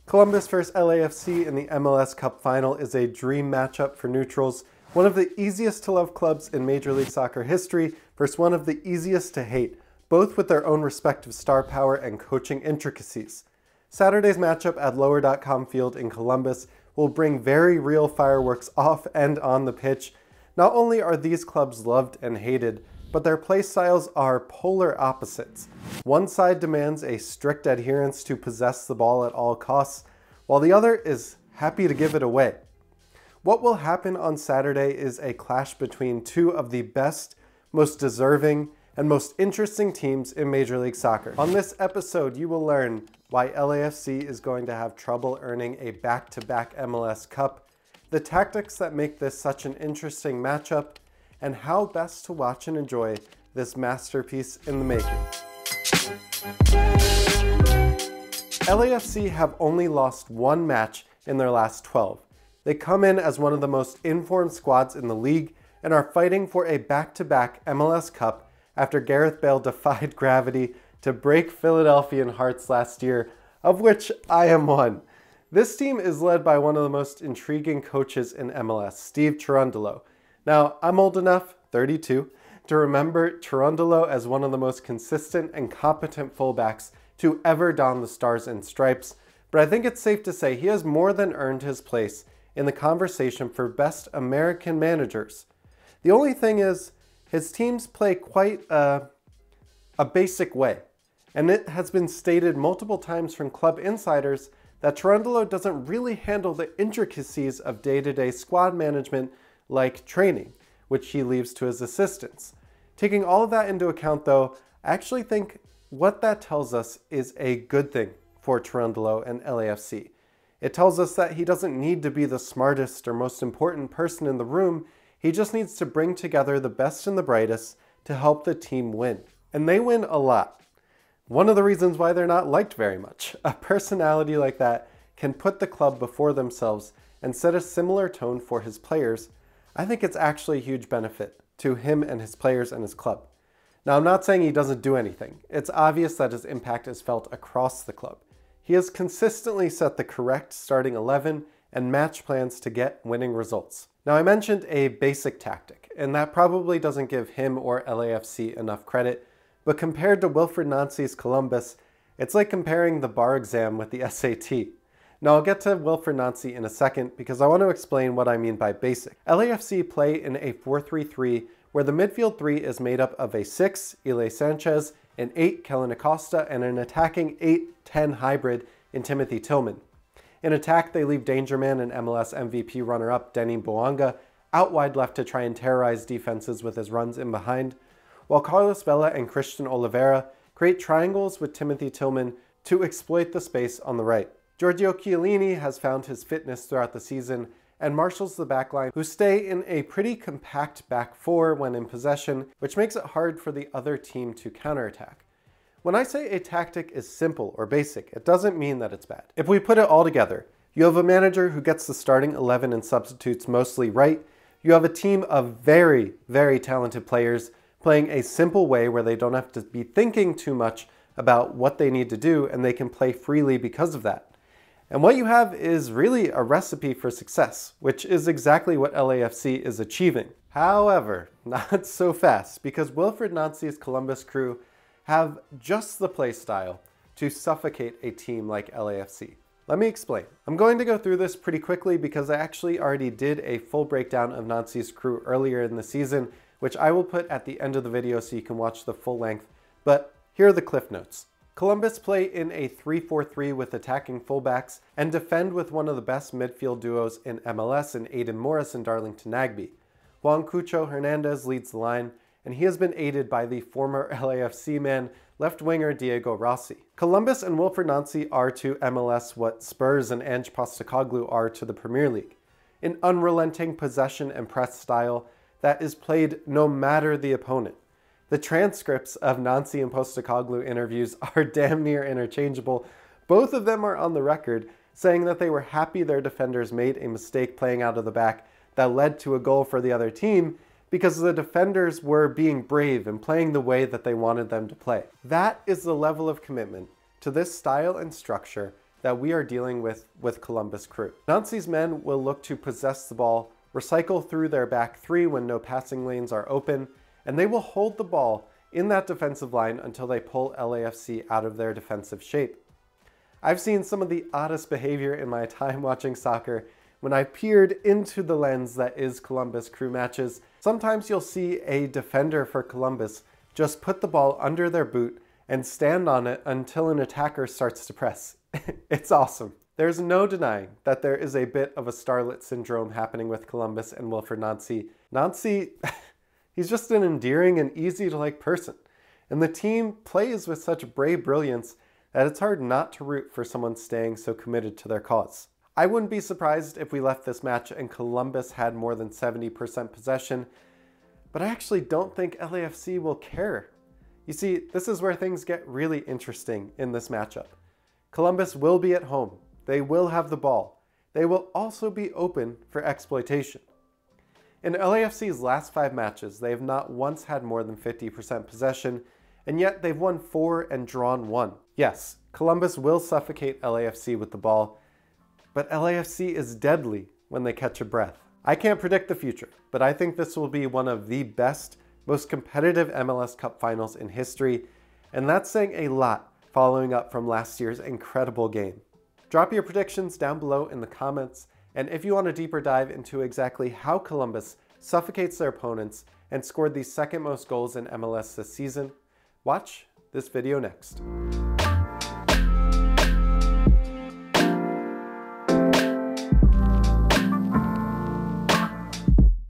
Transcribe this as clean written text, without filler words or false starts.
Columbus vs LAFC in the MLS Cup final is a dream matchup for neutrals, one of the easiest to love clubs in Major League Soccer history versus one of the easiest to hate, both with their own respective star power and coaching intricacies. Saturday's matchup at Lower.com Field in Columbus will bring very real fireworks off and on the pitch. Not only are these clubs loved and hated, but their play styles are polar opposites. One side demands a strict adherence to possess the ball at all costs, while the other is happy to give it away. What will happen on Saturday is a clash between two of the best, most deserving, and most interesting teams in Major League Soccer. On this episode, you will learn why LAFC is going to have trouble earning a back-to-back MLS Cup, the tactics that make this such an interesting matchup, and how best to watch and enjoy this masterpiece in the making. LAFC have only lost one match in their last 12. They come in as one of the most informed squads in the league and are fighting for a back-to-back MLS Cup after Gareth Bale defied gravity to break Philadelphian hearts last year, of which I am one. This team is led by one of the most intriguing coaches in MLS, Steve Cherundolo. Now, I'm old enough, 32, to remember Cherundolo as one of the most consistent and competent fullbacks to ever don the Stars and Stripes, but I think it's safe to say he has more than earned his place in the conversation for best American managers. The only thing is, his teams play quite a basic way, and it has been stated multiple times from club insiders that Cherundolo doesn't really handle the intricacies of day-to-day squad management like training, which he leaves to his assistants. Taking all of that into account though, I actually think what that tells us is a good thing for Cherundolo and LAFC. It tells us that he doesn't need to be the smartest or most important person in the room, he just needs to bring together the best and the brightest to help the team win. And they win a lot. One of the reasons why they're not liked very much. A personality like that can put the club before themselves and set a similar tone for his players. I think it's actually a huge benefit to him and his players and his club. Now, I'm not saying he doesn't do anything. It's obvious that his impact is felt across the club. He has consistently set the correct starting 11 and match plans to get winning results. Now, I mentioned a basic tactic, and that probably doesn't give him or LAFC enough credit, but compared to Wilfried Nancy's Columbus, it's like comparing the bar exam with the SAT. Now, I'll get to Wilfried Nancy in a second because I want to explain what I mean by basic. LAFC play in a 4-3-3 where the midfield three is made up of a 6, Ile Sanchez, an 8, Kellen Acosta, and an attacking 8-10 hybrid in Timothy Tillman. In attack, they leave danger man and MLS MVP runner-up Denis Bouanga out wide left to try and terrorize defenses with his runs in behind, while Carlos Vela and Christian Oliveira create triangles with Timothy Tillman to exploit the space on the right. Giorgio Chiellini has found his fitness throughout the season and marshals the backline, who stay in a pretty compact back four when in possession, which makes it hard for the other team to counterattack. When I say a tactic is simple or basic, it doesn't mean that it's bad. If we put it all together, you have a manager who gets the starting 11 and substitutes mostly right. You have a team of very, very talented players playing a simple way where they don't have to be thinking too much about what they need to do, and they can play freely because of that. And what you have is really a recipe for success, which is exactly what LAFC is achieving. However, not so fast, because Wilfried Nancy's Columbus crew have just the play style to suffocate a team like LAFC. Let me explain. I'm going to go through this pretty quickly because I actually already did a full breakdown of Nancy's crew earlier in the season, which I will put at the end of the video so you can watch the full length, but here are the cliff notes. Columbus play in a 3-4-3 with attacking fullbacks and defend with one of the best midfield duos in MLS in Aiden Morris and Darlington Nagbe. Juan Cucho Hernandez leads the line, and he has been aided by the former LAFC man, left winger Diego Rossi. Columbus and Wilfried Nancy are to MLS what Spurs and Ange Postecoglou are to the Premier League. An unrelenting possession and press style that is played no matter the opponent. The transcripts of Nancy and Postecoglou interviews are damn near interchangeable. Both of them are on the record saying that they were happy their defenders made a mistake playing out of the back that led to a goal for the other team because the defenders were being brave and playing the way that they wanted them to play. That is the level of commitment to this style and structure that we are dealing with Columbus Crew. Nancy's men will look to possess the ball, recycle through their back three when no passing lanes are open, and they will hold the ball in that defensive line until they pull LAFC out of their defensive shape. I've seen some of the oddest behavior in my time watching soccer when I peered into the lens that is Columbus Crew matches. Sometimes you'll see a defender for Columbus just put the ball under their boot and stand on it until an attacker starts to press. It's awesome. There's no denying that there is a bit of a starlet syndrome happening with Columbus and Wilfried Nancy. Nancy, he's just an endearing and easy to like person. And the team plays with such brave brilliance that it's hard not to root for someone staying so committed to their cause. I wouldn't be surprised if we left this match and Columbus had more than 70% possession, but I actually don't think LAFC will care. You see, this is where things get really interesting in this matchup. Columbus will be at home. They will have the ball. They will also be open for exploitation. In LAFC's last 5 matches, they have not once had more than 50% possession, and yet they've won 4 and drawn 1. Yes, Columbus will suffocate LAFC with the ball, but LAFC is deadly when they catch a breath. I can't predict the future, but I think this will be one of the best, most competitive MLS Cup finals in history, and that's saying a lot following up from last year's incredible game. Drop your predictions down below in the comments, and if you want a deeper dive into exactly how Columbus suffocates their opponents and scored the second most goals in MLS this season, watch this video next.